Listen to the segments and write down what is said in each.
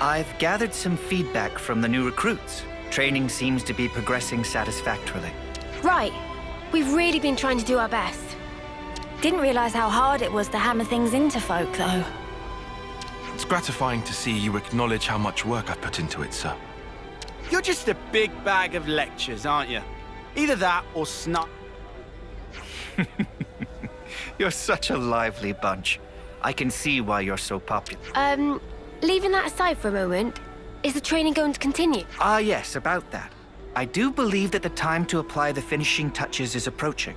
I've gathered some feedback from the new recruits. Training seems to be progressing satisfactorily. Right. We've really been trying to do our best. Didn't realize how hard it was to hammer things into folk, though. It's gratifying to see you acknowledge how much work I've put into it, sir. You're just a big bag of lectures, aren't you? Either that or snot. You're such a lively bunch. I can see why you're so popular. Leaving that aside for a moment, is the training going to continue? Ah, yes, about that. I do believe that the time to apply the finishing touches is approaching.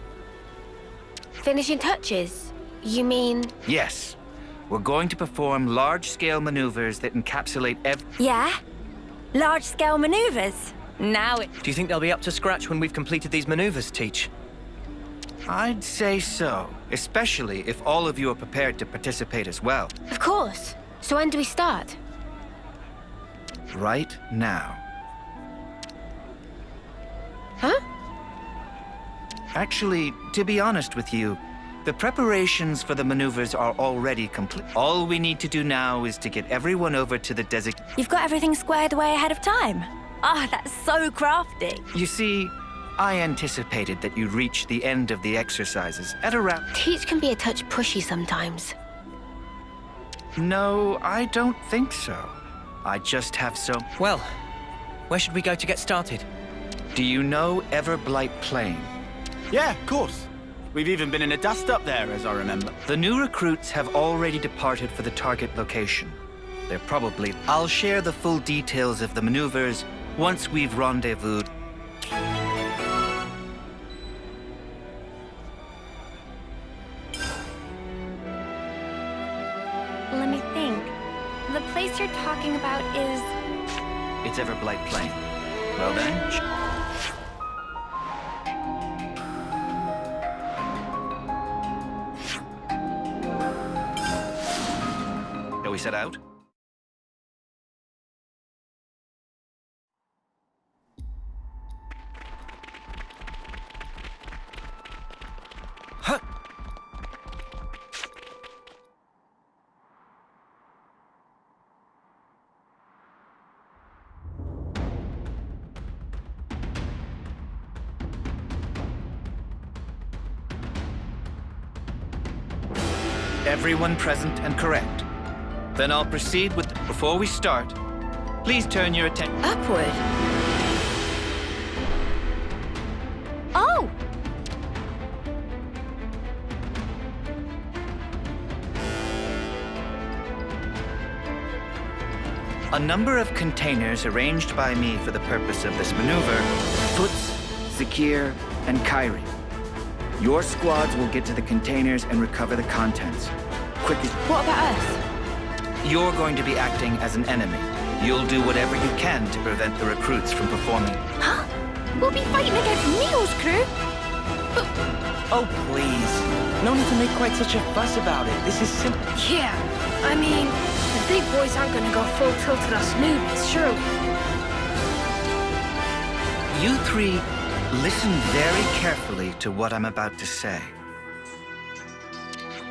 Finishing touches? You mean... Yes. We're going to perform large-scale maneuvers that encapsulate Yeah? Large-scale maneuvers? Now it... Do you think they'll be up to scratch when we've completed these maneuvers, Teach? I'd say so, especially if all of you are prepared to participate as well. Of course. So when do we start? Right now. Huh? Actually, to be honest with you, the preparations for the maneuvers are already complete. All we need to do now is to get everyone over to the You've got everything squared away ahead of time? Oh, that's so crafty. You see, I anticipated that you'd reach the end of the exercises at around... Teach can be a touch pushy sometimes. No, I don't think so. I just have so... Well, where should we go to get started? Do you know Everblight Plain? Yeah, of course. We've even been in a dust up there, as I remember. The new recruits have already departed for the target location. They're probably... I'll share the full details of the maneuvers once we've rendezvoused. Let me think. The place you're talking about is... It's Everblight Plain. Well then... Shall we set out? Huh. Everyone present and correct. Then I'll proceed with... Before we start, please turn your attention... Upward? Oh! A number of containers arranged by me for the purpose of this maneuver, Foots, Zakir, and Kyrie. Your squads will get to the containers and recover the contents. Quick as... What about us? You're going to be acting as an enemy. You'll do whatever you can to prevent the recruits from performing. Huh? We'll be fighting against Neil's crew? Oh, please. No need to make quite such a fuss about it. This is simple. Yeah, I mean, the big boys aren't gonna go full tilt at us newbies, surely. You three, listen very carefully to what I'm about to say.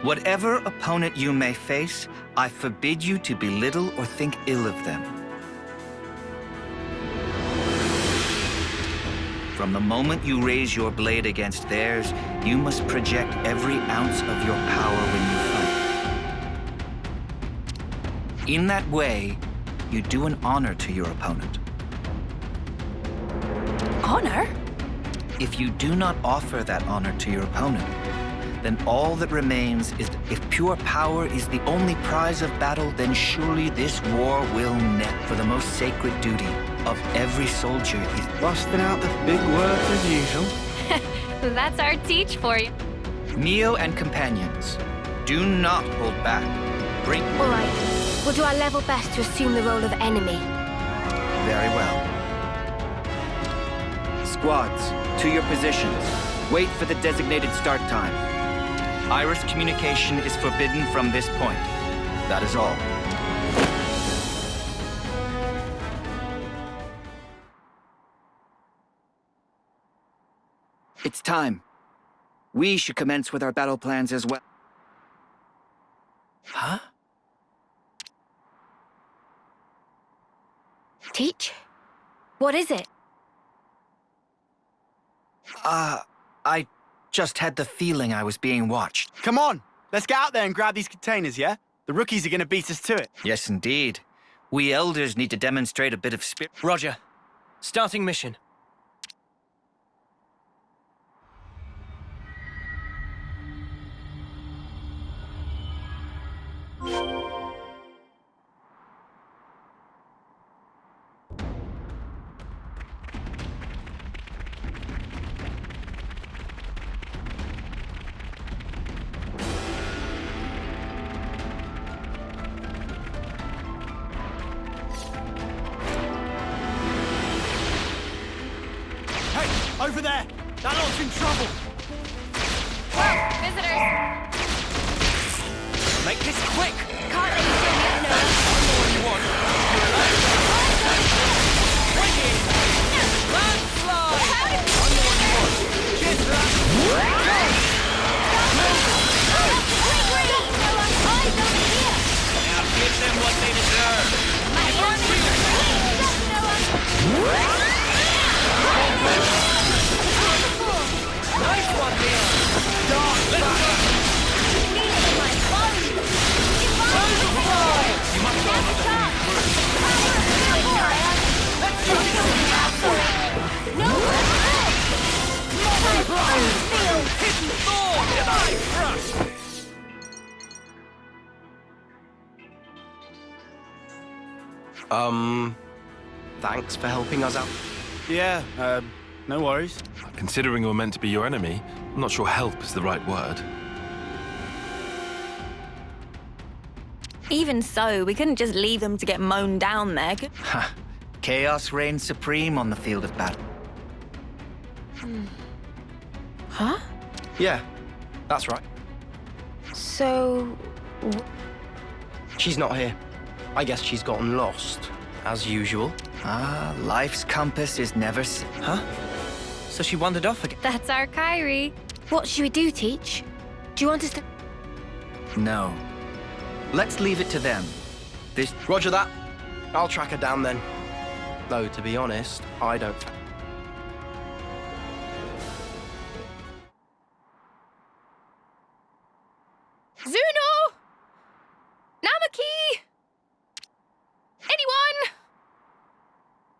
Whatever opponent you may face, I forbid you to belittle or think ill of them. From the moment you raise your blade against theirs, you must project every ounce of your power when you fight. In that way, you do an honor to your opponent. Honor? If you do not offer that honor to your opponent, then all that remains is, if pure power is the only prize of battle, then surely this war will net. For the most sacred duty of every soldier is Busting out the big words as usual. That's our Teach for you. Mio and companions. Do not hold back. Bring... All right. We'll do our level best to assume the role of enemy. Very well. Squads, to your positions. Wait for the designated start time. Iris communication is forbidden from this point. That is all. It's time. We should commence with our battle plans as well. Huh? Teach? What is it? I just had the feeling I was being watched. Come on, let's get out there and grab these containers, yeah? The rookies are gonna beat us to it. Yes, indeed. We elders need to demonstrate a bit of spirit. Roger. Starting mission. Hey, over there! That lot's in trouble! Visitors! Make this quick! Can't let you show me up, Noah. I know what you want. You're alive. Wicked! Landslide! I know what you want. Cheers for that. Now give them what they deserve. Nice one, Leon. Let's go. You must go another Let's do this. Hidden thorn, deny thrust. Thanks for helping us out. Yeah, no worries. Considering we're meant to be your enemy, I'm not sure help is the right word. Even so, we couldn't just leave them to get mown down there. Ha! Chaos reigns supreme on the field of battle. Huh? Yeah, that's right. So... She's not here. I guess she's gotten lost, as usual. Life's compass is never Huh? So she wandered off again. That's our Kyrie. What should we do, Teach? Do you want us to... No. Let's leave it to them. This... Roger that. I'll track her down then. Though, to be honest, I don't... Zuno! Namaki! Anyone?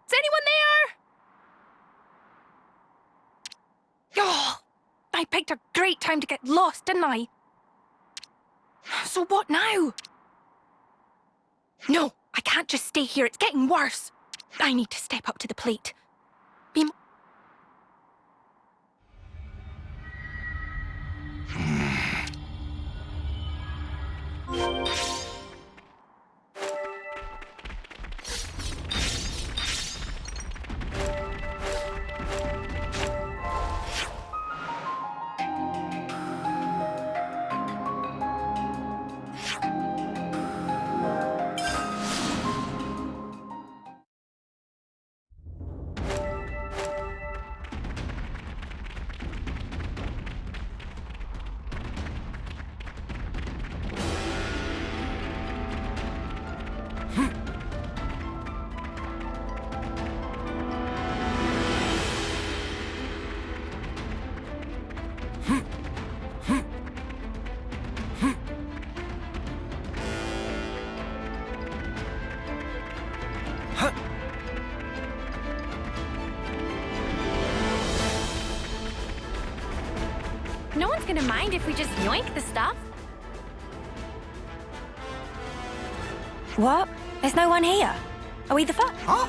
Is anyone there? Oh, I picked a great time to get lost, didn't I? So what now? No, I can't just stay here. It's getting worse. I need to step up to the plate. Be... No one's gonna mind if we just yoink the stuff. What? There's no one here. Are we the fuck? Huh?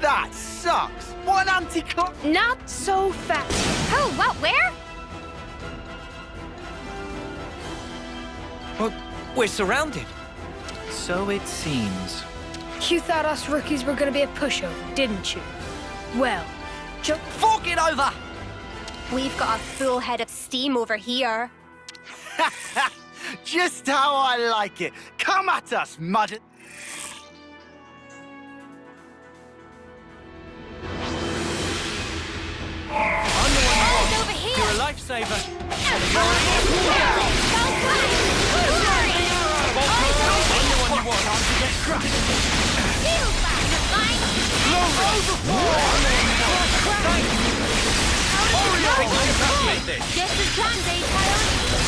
That sucks! What an anti-clock! Not so fast. Oh, what? Where? Well, we're surrounded. So it seems. You thought us rookies were gonna be a pushover, didn't you? Well, Fork it over! We've got a full head of steam over here. Just how I like it. Come at us, mud. Over here! You're a lifesaver. You Just as planned, Tails.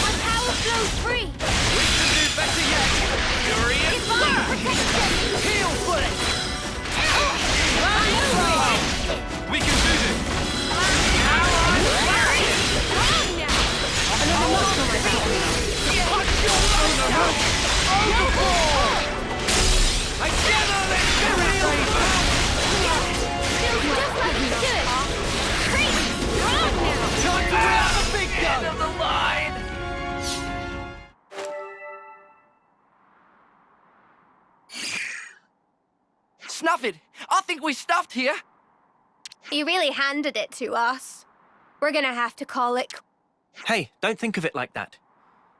My power flows free. We can do better yet. Furious Divine protection. Heal bullet. We can do this. I cannot let you Just like you should. Crazy strong now. Time to wear the big gun. End of the line. Snuffed! I think we stuffed here. You really handed it to us. We're gonna have to call it. Hey, don't think of it like that.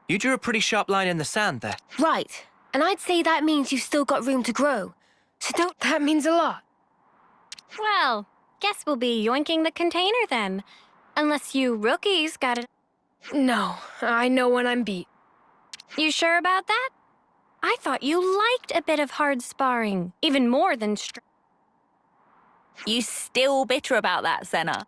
You drew a pretty sharp line in the sand there. Right. And I'd say that means you've still got room to grow. So don't... That means a lot. Well, guess we'll be yoinking the container then. Unless you rookies got it. No, I know when I'm beat. You sure about that? I thought you liked a bit of hard sparring, even more than You still bitter about that, Senna?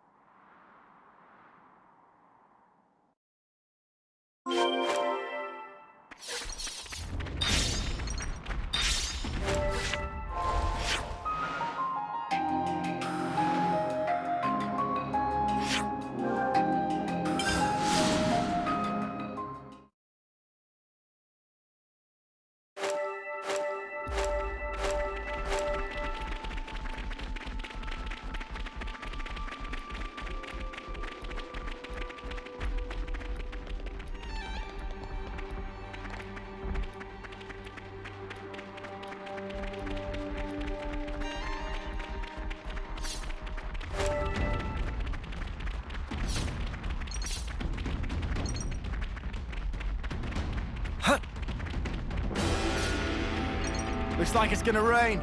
Looks like it's gonna rain.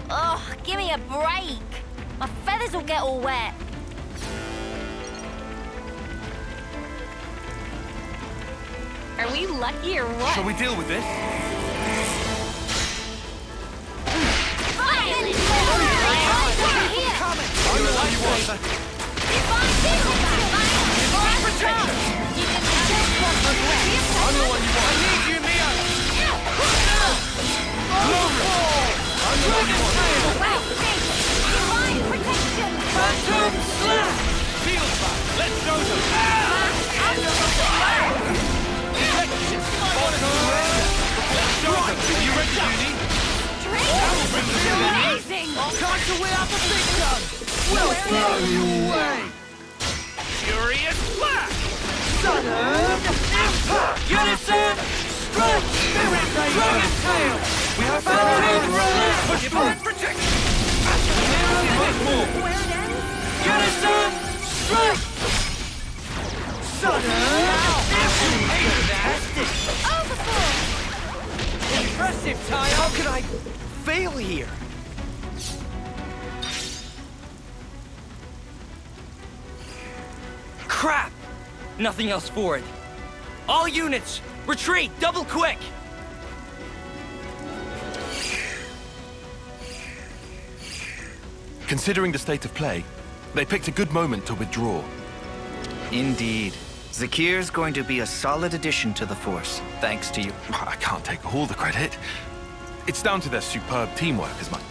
Oh, give me a break. My feathers will get all wet. Are we lucky or what? Shall we deal with this? Time to wear out the big gun! We'll blow you away! Furious Flash! Sudden Impact! Unison! Strike! Spirit Dragon Tail! We have found Divine Protection! Unison! Strike! Sudden Impact! Impressive, Tail! How could I fail here? Crap! Nothing else for it. All units, retreat, double quick! Considering the state of play, they picked a good moment to withdraw. Indeed. Zakir's going to be a solid addition to the Force, thanks to you. I can't take all the credit. It's down to their superb teamwork as much.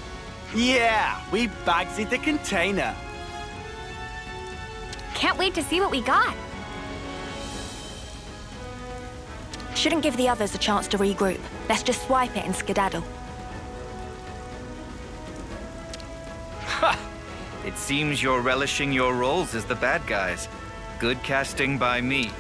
Yeah, we bagged the container. Can't wait to see what we got. Shouldn't give the others a chance to regroup. Let's just swipe it and skedaddle. Ha! It seems you're relishing your roles as the bad guys. Good casting by me.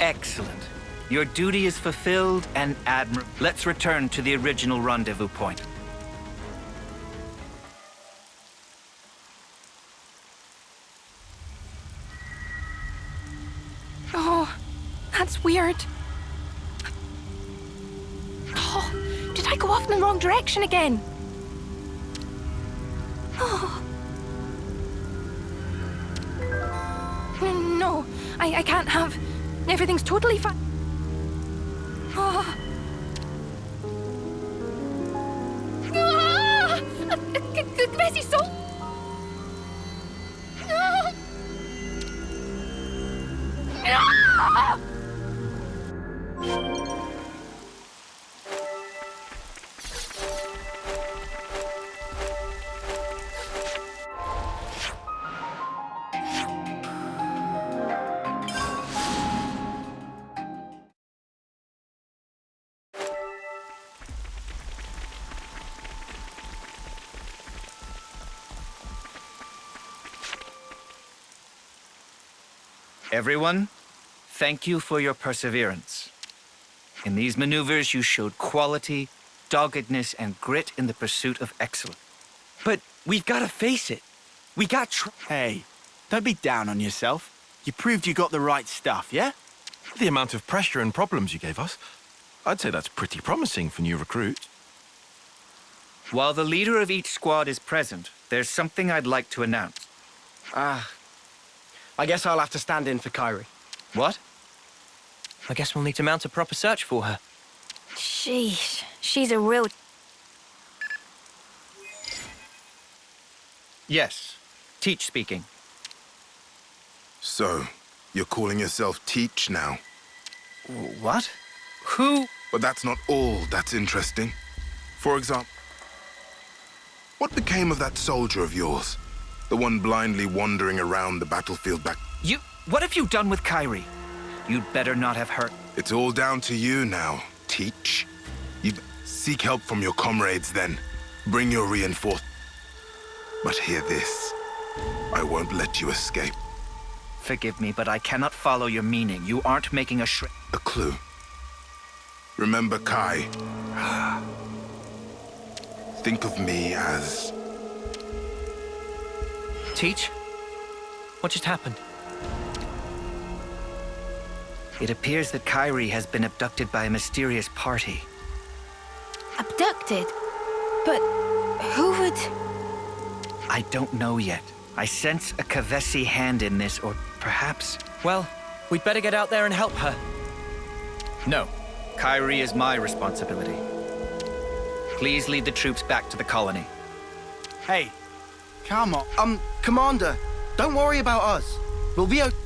Excellent. Your duty is fulfilled and admirable. Let's return to the original rendezvous point. Oh, that's weird. Oh, did I go off in the wrong direction again? No, I can't have... Everything's totally fine. Oh. Bessie, so... No! No! Everyone, thank you for your perseverance. In these maneuvers, you showed quality, doggedness, and grit in the pursuit of excellence. But we've got to face it. We got Hey, don't be down on yourself. You proved you got the right stuff, yeah? The amount of pressure and problems you gave us, I'd say that's pretty promising for new recruits. While the leader of each squad is present, there's something I'd like to announce. I guess I'll have to stand in for Kyrie. What? I guess we'll need to mount a proper search for her. Sheesh, she's a real... Yes. Teach speaking. So, you're calling yourself Teach now? What? Who? But that's not all that's interesting. For example, what became of that soldier of yours? The one blindly wandering around the battlefield back... What have you done with Kyrie? You'd better not have hurt... It's all down to you now, Teach. You seek help from your comrades then. Bring your reinforcements. But hear this. I won't let you escape. Forgive me, but I cannot follow your meaning. You aren't making a clue. Remember Kai. Think of me as... Teach? What just happened? It appears that Kyrie has been abducted by a mysterious party. Abducted? But who would... I don't know yet. I sense a Kavesi hand in this, or perhaps... Well, we'd better get out there and help her. No. Kyrie is my responsibility. Please lead the troops back to the colony. Hey, come on. Commander, don't worry about us. We'll be okay.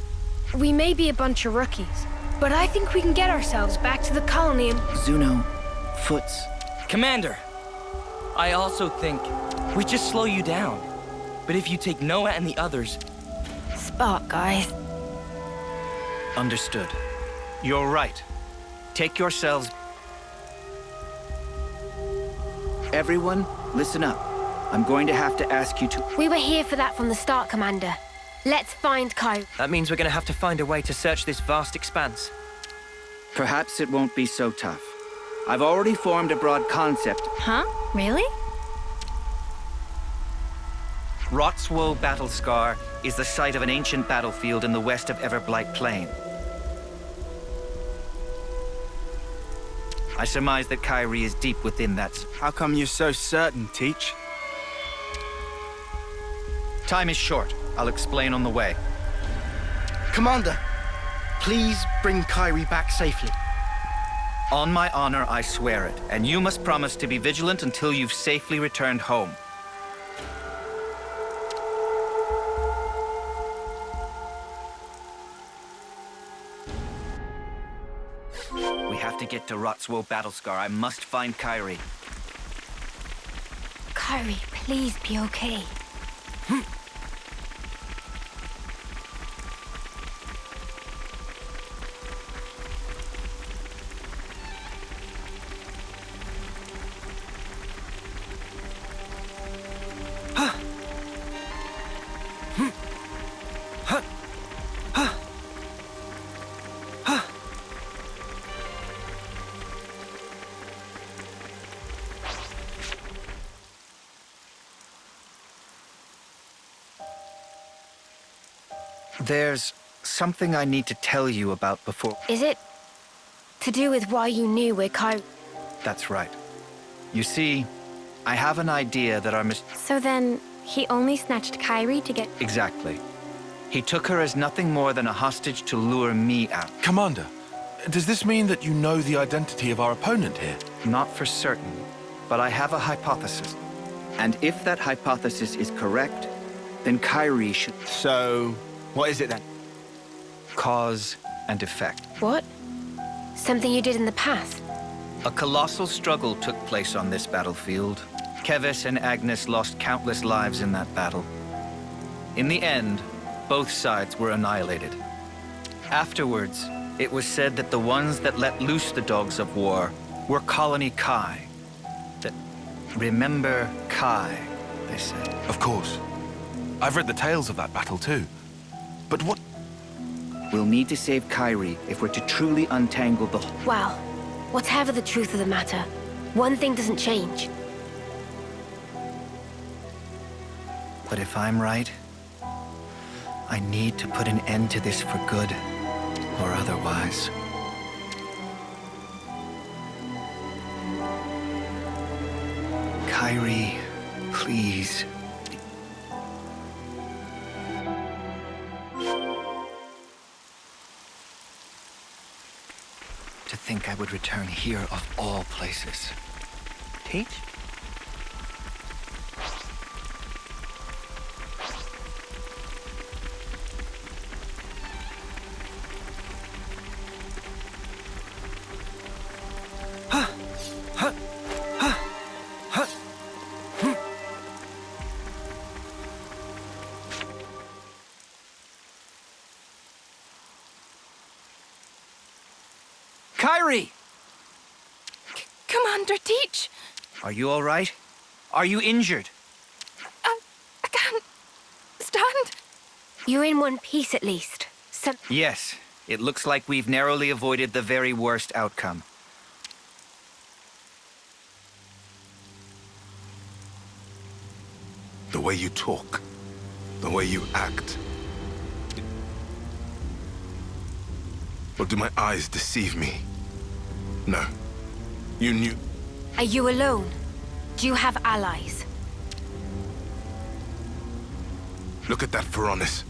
We may be a bunch of rookies, but I think we can get ourselves back to the colony and... Zuno, Foots. Commander, I also think we just slow you down. But if you take Noah and the others... Spark, guys. Understood. You're right. Take yourselves... Everyone, listen up. I'm going to have to ask you to... We were here for that from the start, Commander. Let's find Kyrie. That means we're going to have to find a way to search this vast expanse. Perhaps it won't be so tough. I've already formed a broad concept. Huh? Really? Rotswoe Battle Scar is the site of an ancient battlefield in the west of Everblight Plain. I surmise that Kyrie is deep within that. How come you're so certain, Teach? Time is short. I'll explain on the way. Commander, please bring Kyrie back safely. On my honor, I swear it, and you must promise to be vigilant until you've safely returned home. We have to get to Rotswoe Battlescar. I must find Kyrie. Kyrie, please be okay. There's something I need to tell you about before... Is it to do with why you knew where Kyrie... That's right. You see, I have an idea that our So then, he only snatched Kairi to get... Exactly. He took her as nothing more than a hostage to lure me out. Commander, does this mean that you know the identity of our opponent here? Not for certain, but I have a hypothesis. And if that hypothesis is correct, then Kairi should... So, what is it then? Cause and effect. What? Something you did in the past? A colossal struggle took place on this battlefield. Keves and Agnes lost countless lives in that battle. In the end, both sides were annihilated. Afterwards, it was said that the ones that let loose the dogs of war were Colony Kai. That remember Kai, they said. Of course. I've read the tales of that battle too. But what... We'll need to save Kairi if we're to truly untangle the... Well, whatever the truth of the matter, one thing doesn't change. But if I'm right, I need to put an end to this for good, or otherwise. Kairi, please. To think I would return here of all places. Teach? Kairi! Commander, teach! Are you all right? Are you injured? I can't stand. You're in one piece at least. Yes, it looks like we've narrowly avoided the very worst outcome. The way you talk, the way you act. Or do my eyes deceive me? No. You knew... Are you alone? Do you have allies? Look at that Veronis.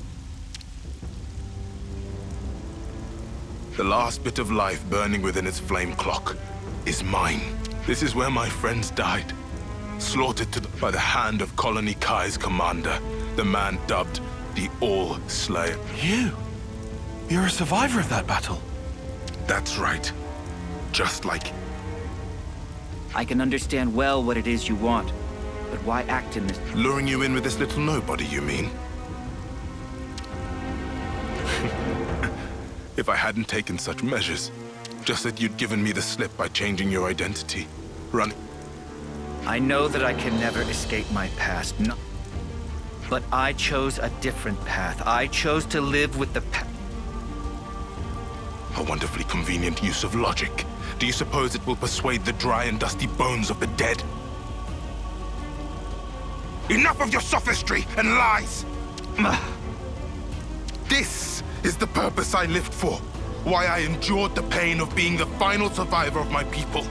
The last bit of life burning within its flame clock is mine. This is where my friends died. Slaughtered by the hand of Colony Kai's commander, the man dubbed the All-Slayer. You? You're a survivor of that battle. That's right. Just like... I can understand well what it is you want, but why act in this... Luring you in with this little nobody, you mean? If I hadn't taken such measures, just that you'd given me the slip by changing your identity, running... I know that I can never escape my past, no. But I chose a different path. I chose to live with the past. A wonderfully convenient use of logic. Do you suppose it will persuade the dry and dusty bones of the dead? Enough of your sophistry and lies! This is the purpose I lived for. Why I endured the pain of being the final survivor of my people.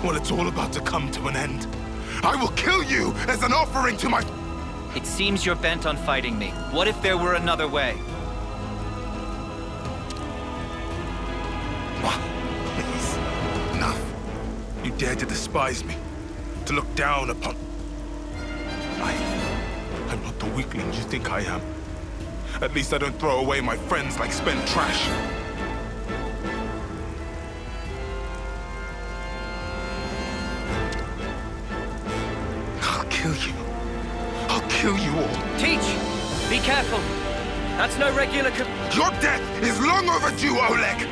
Well, it's all about to come to an end. I will kill you as an offering to my... It seems you're bent on fighting me. What if there were another way? Please, enough. You dare to despise me, to look down upon... I'm not the weakling you think I am. At least I don't throw away my friends like spent trash. I'll kill you. I'll kill you all. Teach! Be careful! That's no regular Your death is long overdue, Oleg!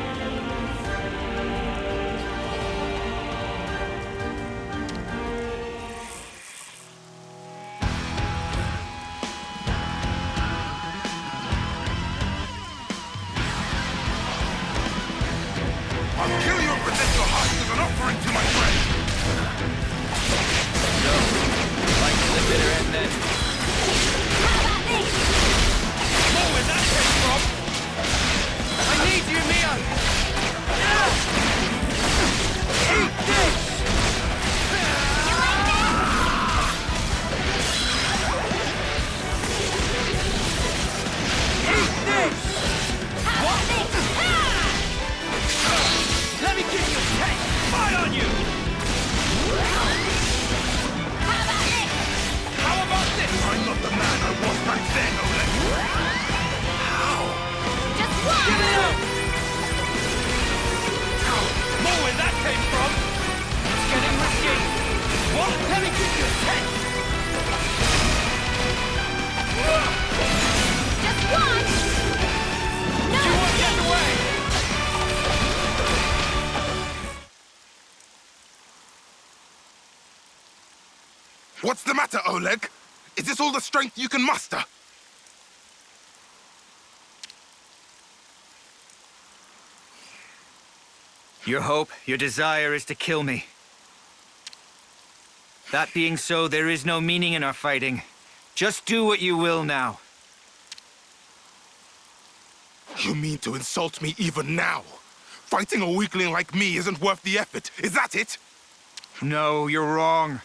I'll kill you and present your heart as an offering to my friend! No. Like to the bitter end then. How about this? More where that came from! I need you, Mio! the man I was back then, Oleg. How? Just one! Give it up! More where that came from! It's getting risky! What? Let me give you a test! Just one! No! You won't get away! What's the matter, Oleg? Is this all the strength you can muster? Your hope, your desire is to kill me. That being so, there is no meaning in our fighting. Just do what you will now. You mean to insult me even now? Fighting a weakling like me isn't worth the effort, is that it? No, you're wrong.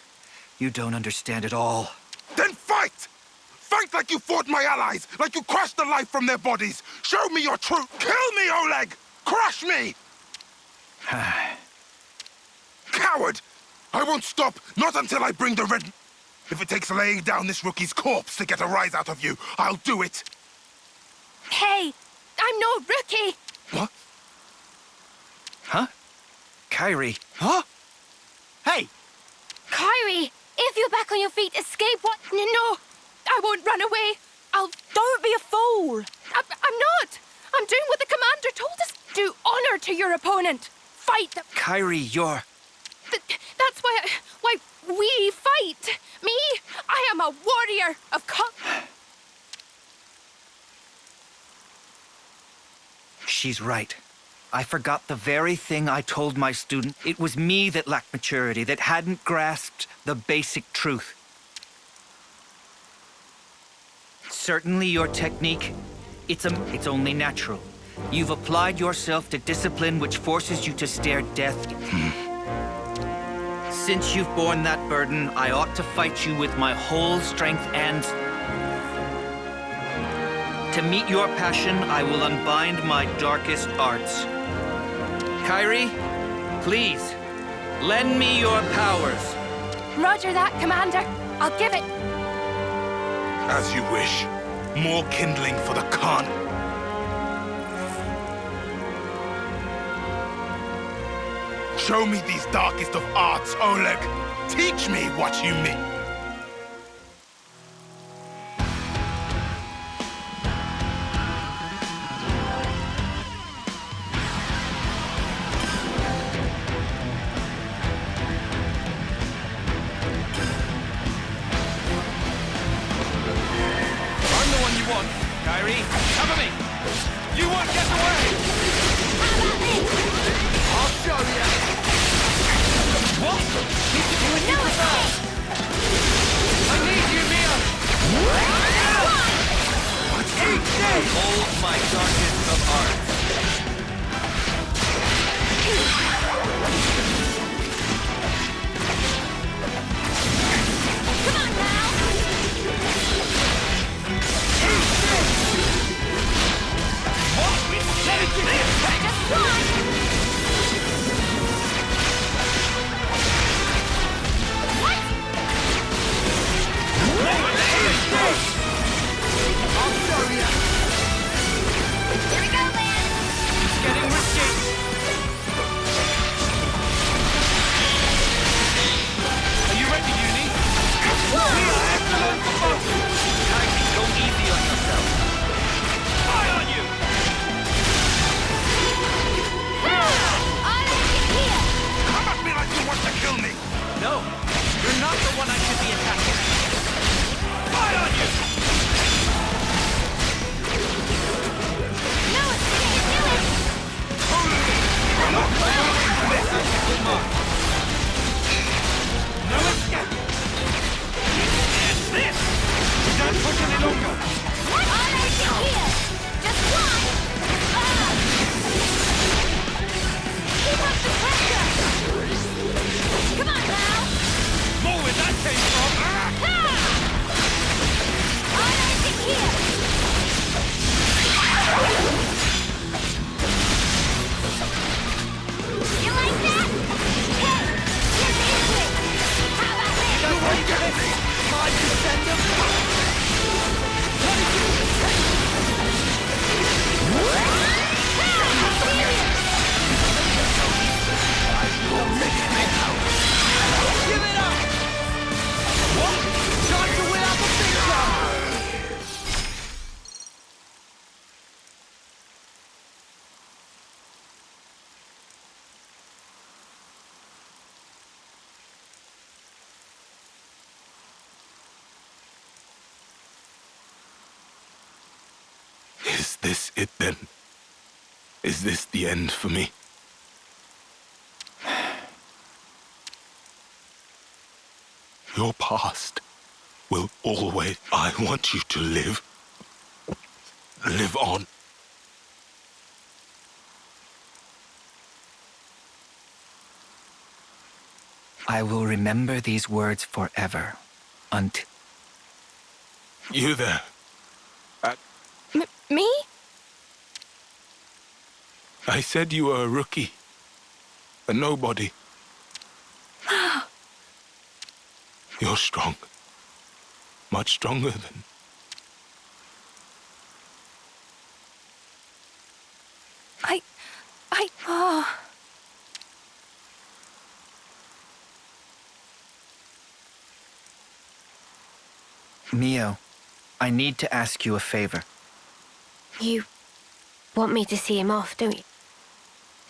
You don't understand at all. Then fight! Fight like you fought my allies, like you crushed the life from their bodies. Show me your truth. Kill me, Oleg! Crush me! Coward! I won't stop, not until I bring the red... If it takes laying down this rookie's corpse to get a rise out of you, I'll do it. Hey, I'm no rookie. What? Huh? Kyrie. Huh? Hey! Kyrie, if you're back on your feet, escape what? No, I won't run away. Don't be a fool. I'm not. I'm doing what the commander told us. Do honor to your opponent. Fight them. Kyrie, you're... That's why we fight. Me, I am a warrior of She's right. I forgot the very thing I told my student. It was me that lacked maturity, that hadn't grasped the basic truth. Certainly your technique, it's only natural. You've applied yourself to discipline which forces you to stare death. Since you've borne that burden, I ought to fight you with my whole strength and... To meet your passion, I will unbind my darkest arts. Kyrie, please, lend me your powers. Roger that, Commander. I'll give it. As you wish. More kindling for the Khan. Show me these darkest of arts, Oleg. Teach me what you mean. I'm the one you want, Kyrie. Cover me! You won't get away! How about this? I'll show you! What? Need to do a new reverse! I need you, Mia! Eat this! Hold my darkest of arts. Come on now! What? Let it give me a taste! Just one! I'll show you! Here we go, man! this it then? Is this the end for me? Your past will always... I want you to live. Live on. I will remember these words forever. Until... You there? Me? I said you were a rookie. A nobody. You're strong. Much stronger than... Mio, I need to ask you a favor. You want me to see him off, don't you?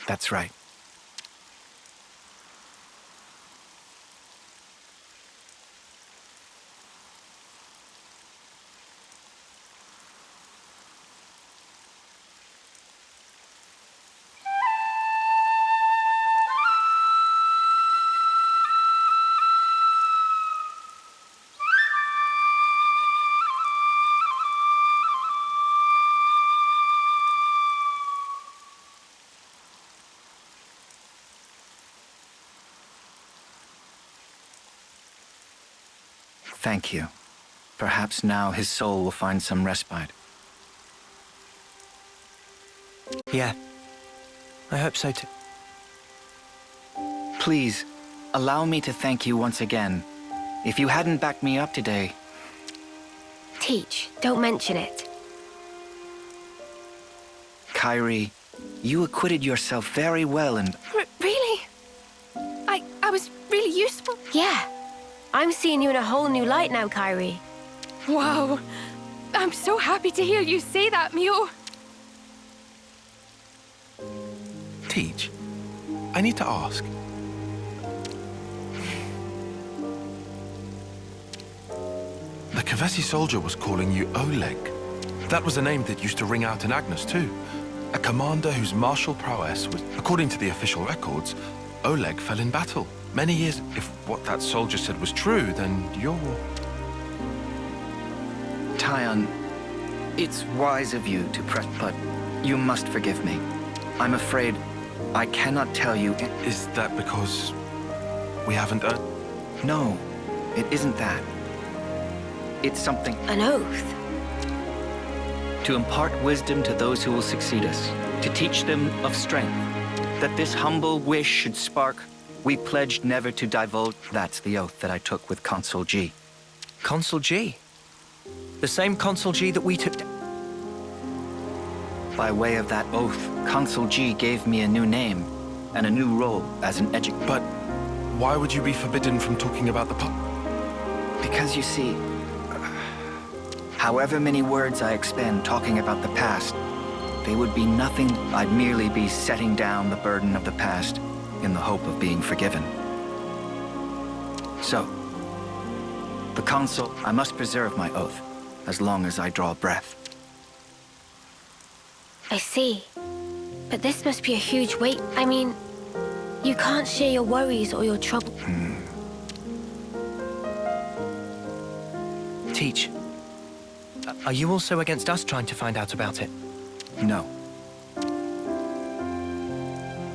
That's right. Thank you. Perhaps now his soul will find some respite. Yeah, I hope so too. Please, allow me to thank you once again. If you hadn't backed me up today... Teach, don't mention it. Kyrie, you acquitted yourself very well and... Really? I was really useful? Yeah. I'm seeing you in a whole new light now, Kyrie. Wow. I'm so happy to hear you say that, Mio. Teach, I need to ask. The Kavesi soldier was calling you Oleg. That was a name that used to ring out in Agnes too. A commander whose martial prowess was, according to the official records, Oleg fell in battle. Many years, if what that soldier said was true, then you're... Tyon, it's wise of you to press, but you must forgive me. I'm afraid I cannot tell you... Is that because we haven't... No, it isn't that. It's something... An oath? To impart wisdom to those who will succeed us. To teach them of strength. That this humble wish should spark... We pledged never to divulge. That's the oath that I took with Consul G. Consul G? The same Consul G that we took... By way of that oath, Consul G gave me a new name and a new role as an educator. But why would you be forbidden from talking about the Because you see, however many words I expend talking about the past, they would be nothing. I'd merely be setting down the burden of the past in the hope of being forgiven. So, the Consul, I must preserve my oath as long as I draw breath. I see. But this must be a huge weight. I mean, you can't share your worries or your trouble. Teach, are you also against us trying to find out about it? No.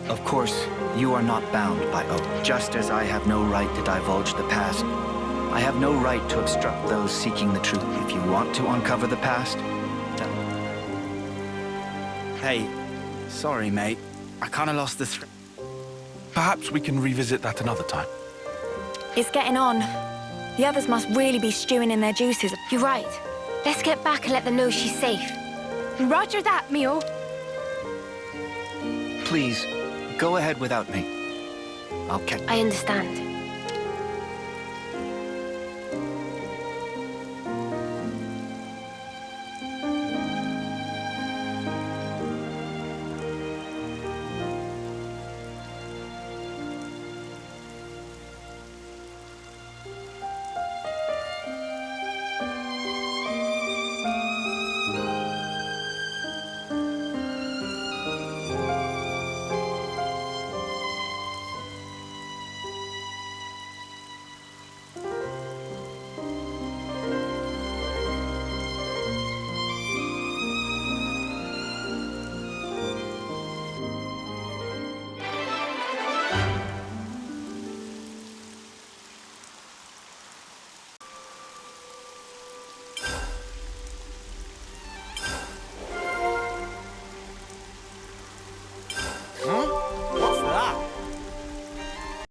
Of course, you are not bound by oath. Just as I have no right to divulge the past, I have no right to obstruct those seeking the truth. If you want to uncover the past, then... Hey, sorry, mate. I kind of lost the thread. Perhaps we can revisit that another time. It's getting on. The others must really be stewing in their juices. You're right. Let's get back and let them know she's safe. Roger that, Mio. Please, go ahead without me. I'll catch... I understand.